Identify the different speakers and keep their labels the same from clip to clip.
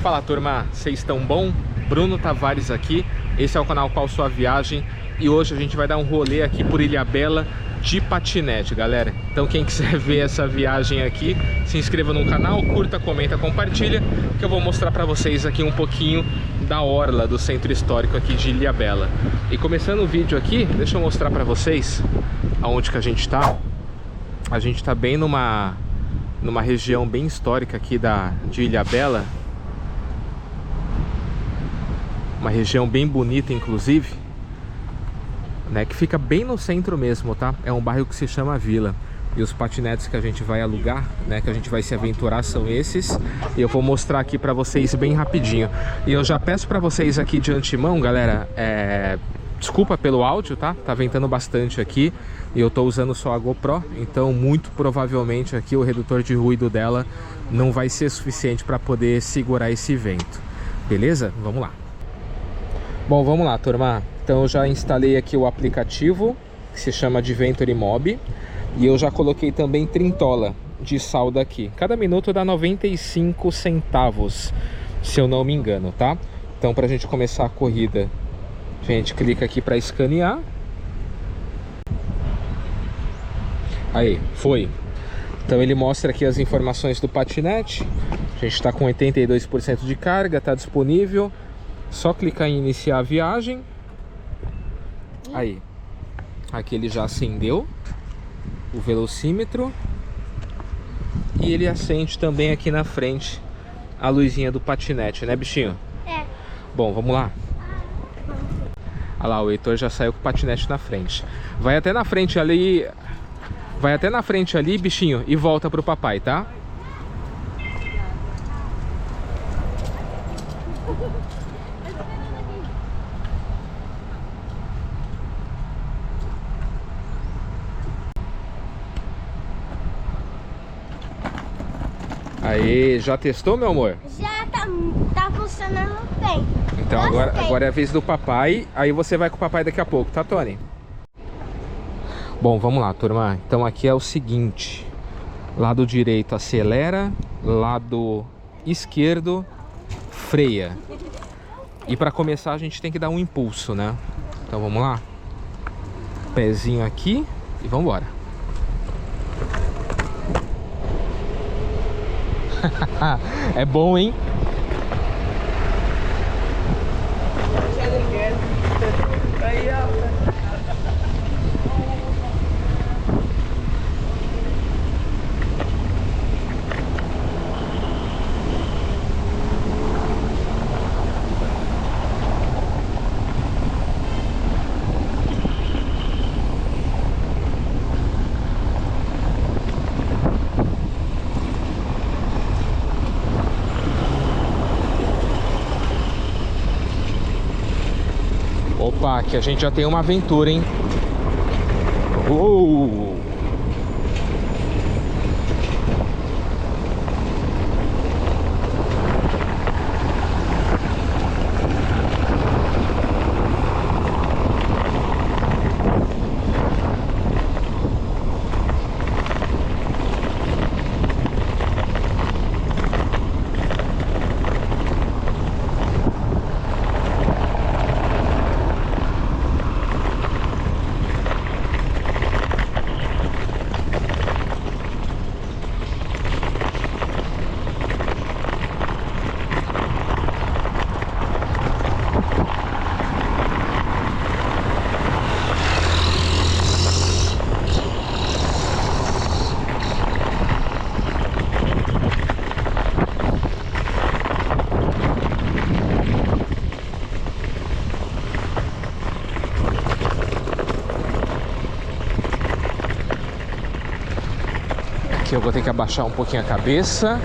Speaker 1: Fala turma, vocês estão bom? Bruno Tavares aqui, esse é o canal Qual Sua Viagem e hoje a gente vai dar um rolê aqui por Ilhabela de patinete, galera. Então quem quiser ver essa viagem aqui, se inscreva no canal, curta, comenta, compartilha, que eu vou mostrar pra vocês aqui um pouquinho da orla do centro histórico aqui de Ilhabela. E começando o vídeo aqui, deixa eu mostrar pra vocês aonde que a gente tá. A gente tá bem numa região bem histórica aqui de Ilhabela. Uma região bem bonita, inclusive, né, que fica bem no centro mesmo, tá? É um bairro que se chama Vila. E os patinetes que a gente vai alugar, né, que a gente vai se aventurar, são esses. E eu vou mostrar aqui pra vocês bem rapidinho. E eu já peço pra vocês aqui de antemão, galera, desculpa pelo áudio, tá? Tá ventando bastante aqui e eu tô usando só a GoPro, então muito provavelmente aqui o redutor de ruído dela não vai ser suficiente para poder segurar esse vento. Beleza? Vamos lá. Bom, vamos lá, turma. Então eu já instalei aqui o aplicativo que se chama Adventure Mob e eu já coloquei também 30 de saldo aqui. Cada minuto dá 95 centavos, se eu não me engano, tá? Então pra gente começar a corrida, a gente clica aqui para escanear. Aí, foi. Então ele mostra aqui as informações do patinete. A gente está com 82% de carga, está disponível. Só clicar em iniciar a viagem. Aí, aqui ele já acendeu o velocímetro. E ele acende também aqui na frente a luzinha do patinete, né, bichinho? É. Bom, vamos lá. Olha lá, o Heitor já saiu com o patinete na frente. Vai até na frente ali. Vai até na frente ali, bichinho, e volta pro papai, tá? Aí, já testou, meu amor?
Speaker 2: Já tá funcionando bem.
Speaker 1: Então agora é a vez do papai. Aí você vai com o papai daqui a pouco, tá, Tony? Bom, vamos lá, turma. Então aqui é o seguinte: lado direito acelera, lado esquerdo freia. E para começar a gente tem que dar um impulso, né? Então vamos lá. Pezinho aqui e vamos embora. É bom, hein? Opa, aqui a gente já tem uma aventura, hein? Uou! Aqui eu vou ter que abaixar um pouquinho a cabeça.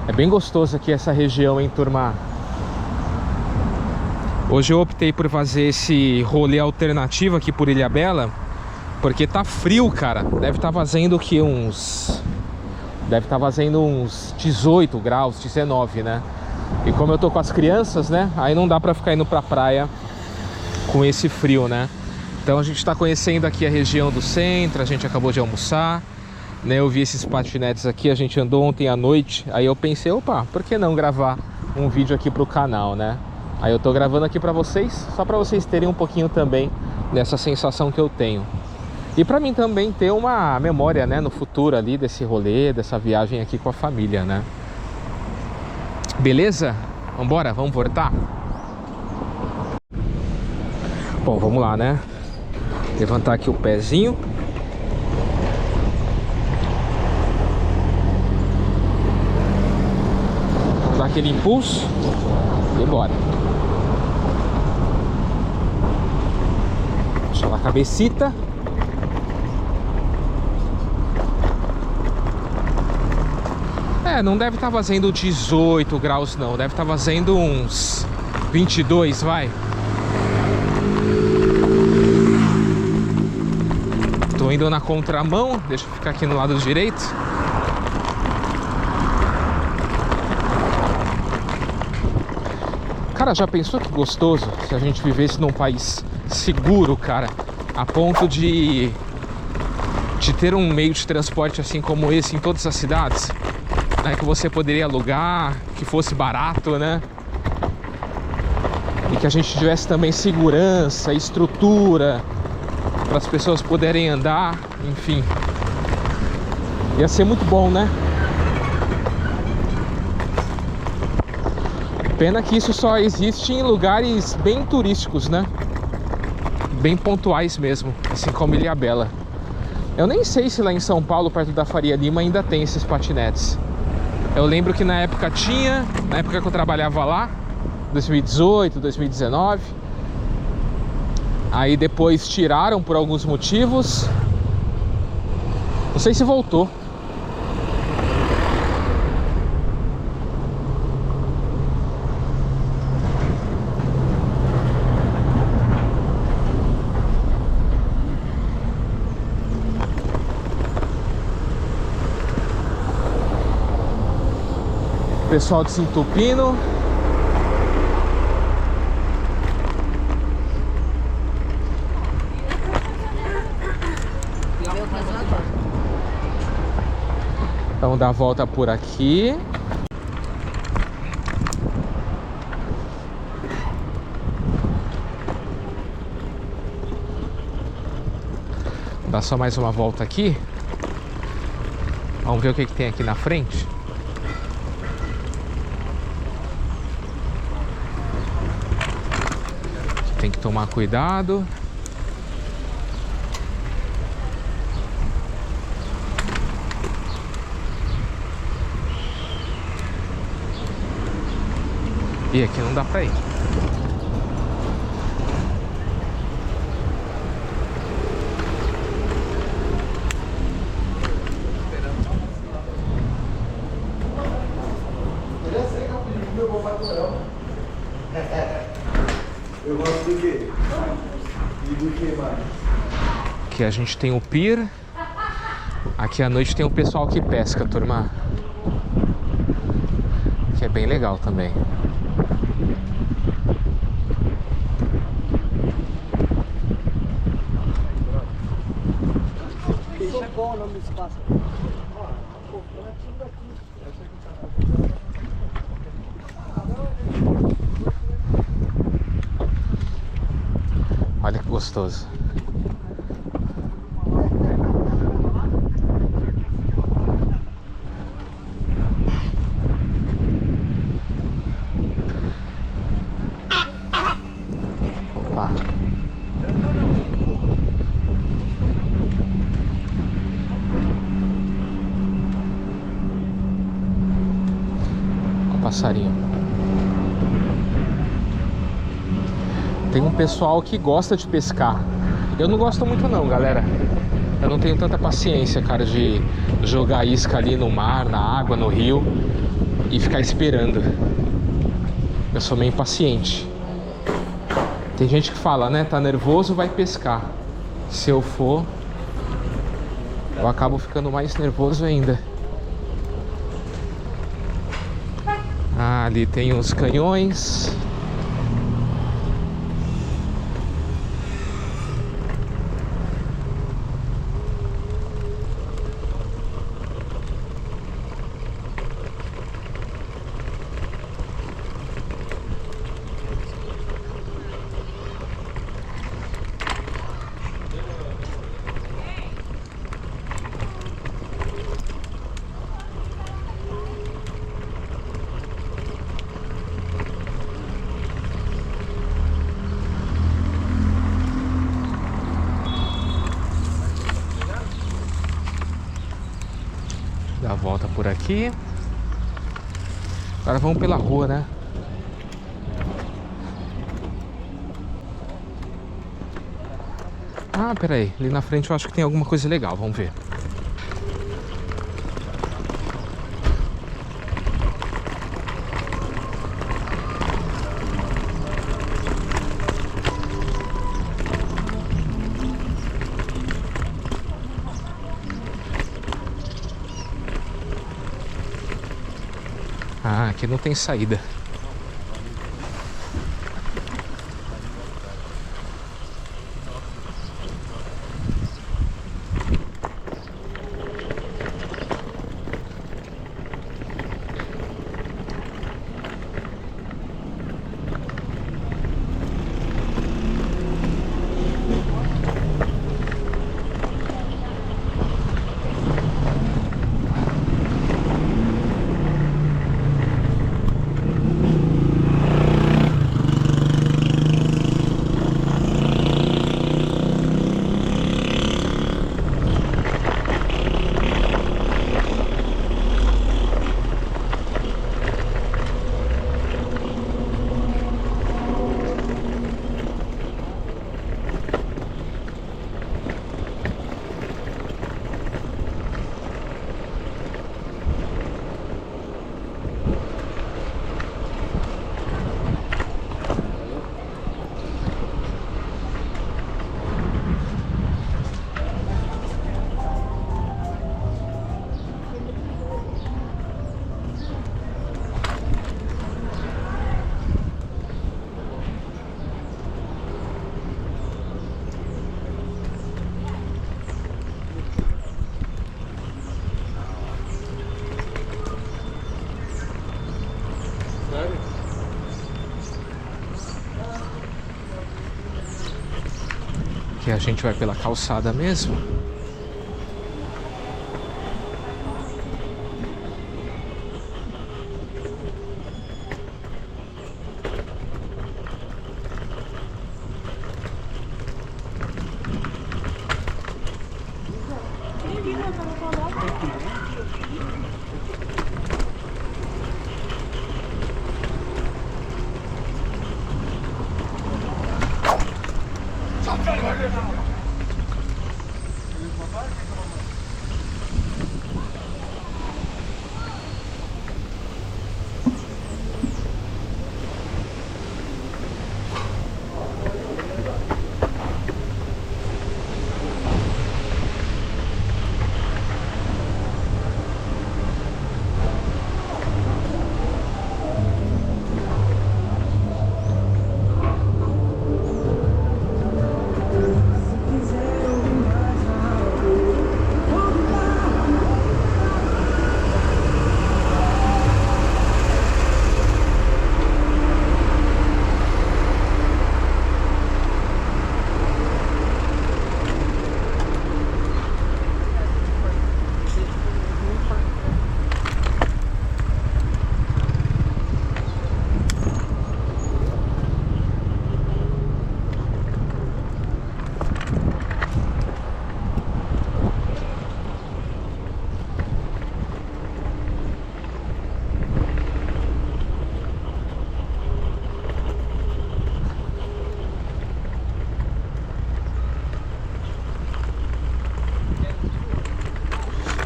Speaker 1: É bem gostoso aqui essa região, hein, turma? Hoje eu optei por fazer esse rolê alternativo aqui por Ilhabela, porque tá frio, cara. Deve estar fazendo o que? Deve estar fazendo uns 18 graus, 19, né? E como eu tô com as crianças, né? Aí não dá pra ficar indo pra praia com esse frio, né? Então a gente está conhecendo aqui a região do centro, a gente acabou de almoçar, né? Eu vi esses patinetes aqui, a gente andou ontem à noite, aí eu pensei, opa, por que não gravar um vídeo aqui pro canal, né? Aí eu tô gravando aqui pra vocês, só pra vocês terem um pouquinho também dessa sensação que eu tenho. E pra mim também ter uma memória, né, no futuro ali desse rolê, dessa viagem aqui com a família, né? Beleza? Vambora, vamos voltar? Bom, vamos lá, né? Levantar aqui o pezinho. Vamos dar aquele impulso e bora. Deixa lá a cabecita. Não deve estar fazendo 18 graus não, deve estar fazendo uns 22, vai. Tô indo na contramão, deixa eu ficar aqui no lado direito. Cara, já pensou que gostoso se a gente vivesse num país seguro, cara, a ponto de ter um meio de transporte assim como esse em todas as cidades, né, que você poderia alugar, que fosse barato, né? E que a gente tivesse também segurança, estrutura para as pessoas poderem andar, enfim. Ia ser muito bom, né? Pena que isso só existe em lugares bem turísticos, né? Bem pontuais mesmo, assim como Ilhabela. Eu nem sei se lá em São Paulo, perto da Faria Lima, ainda tem esses patinetes. Eu lembro que na época tinha, na época que eu trabalhava lá, 2018, 2019. Aí depois tiraram por alguns motivos. Não sei se voltou. Pessoal desentupindo. Vamos dar a volta por aqui. Vou dar só mais uma volta aqui. Vamos ver o que tem aqui na frente. Tem que tomar cuidado. E aqui não dá pra ir.
Speaker 3: Eu gosto do quê? E do que mais?
Speaker 1: Aqui a gente tem o pier. Aqui à noite tem o pessoal que pesca, turma. Que é bem legal também.
Speaker 3: Isso é bom o nome do espaço.
Speaker 1: Olha que gostoso. Opa. Olha o passarinho. Tem um pessoal que gosta de pescar. Eu não gosto muito não, galera. Eu não tenho tanta paciência, cara, de jogar isca ali no mar, na água, no rio e ficar esperando. Eu sou meio impaciente. Tem gente que fala, né, tá nervoso, vai pescar. Se eu for, eu acabo ficando mais nervoso ainda. Ah, ali tem os canhões. por aqui. Agora vamos pela rua, né? Ah, peraí. Ali na frente eu acho que tem alguma coisa legal. Vamos ver. Ah, aqui não tem saída. Aqui a gente vai pela calçada mesmo.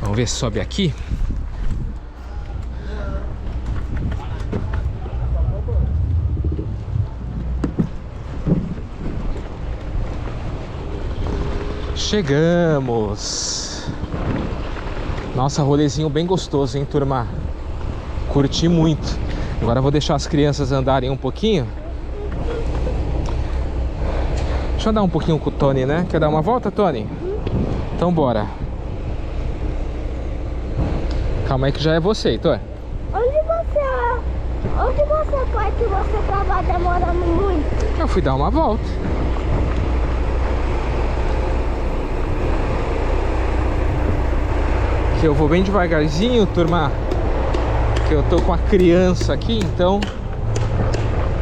Speaker 1: Vamos ver se sobe aqui. Chegamos. Nossa, rolezinho bem gostoso, hein, turma? Curti muito. Agora eu vou deixar as crianças andarem um pouquinho. Deixa eu andar um pouquinho com o Tony, né? Quer dar uma volta, Tony? Então bora. Calma aí que já é você, Heitor.
Speaker 2: Onde você foi que você tava demorando muito?
Speaker 1: Eu fui dar uma volta. Que eu vou bem devagarzinho, turma. Que eu tô com a criança aqui, então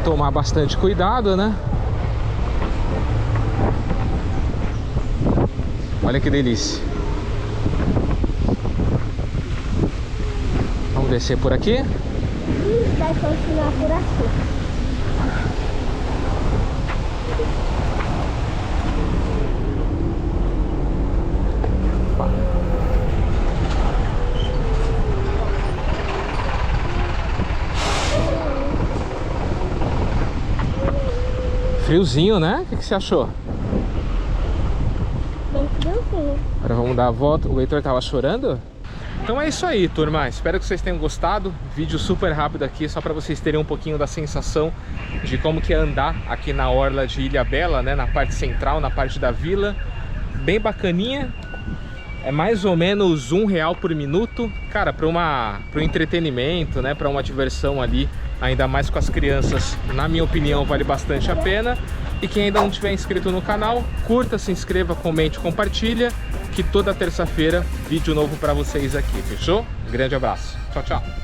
Speaker 1: tomar bastante cuidado, né? Olha que delícia. descer por aqui?
Speaker 2: E vai continuar por aqui.
Speaker 1: Friozinho, né? O que você achou?
Speaker 2: Bem friozinho.
Speaker 1: Agora vamos dar a volta. O Heitor tava chorando? Então é isso aí, turma. Espero que vocês tenham gostado. Vídeo super rápido aqui, só para vocês terem um pouquinho da sensação de como que é andar aqui na orla de Ilhabela, né? Na parte central, na parte da vila. Bem bacaninha. É mais ou menos R$1 por minuto. Cara, para um entretenimento, né? Para uma diversão ali, ainda mais com as crianças, na minha opinião, vale bastante a pena. E quem ainda não tiver inscrito no canal, curta, se inscreva, comente, compartilha, que toda terça-feira vídeo novo para vocês aqui, fechou? Um grande abraço. Tchau, tchau.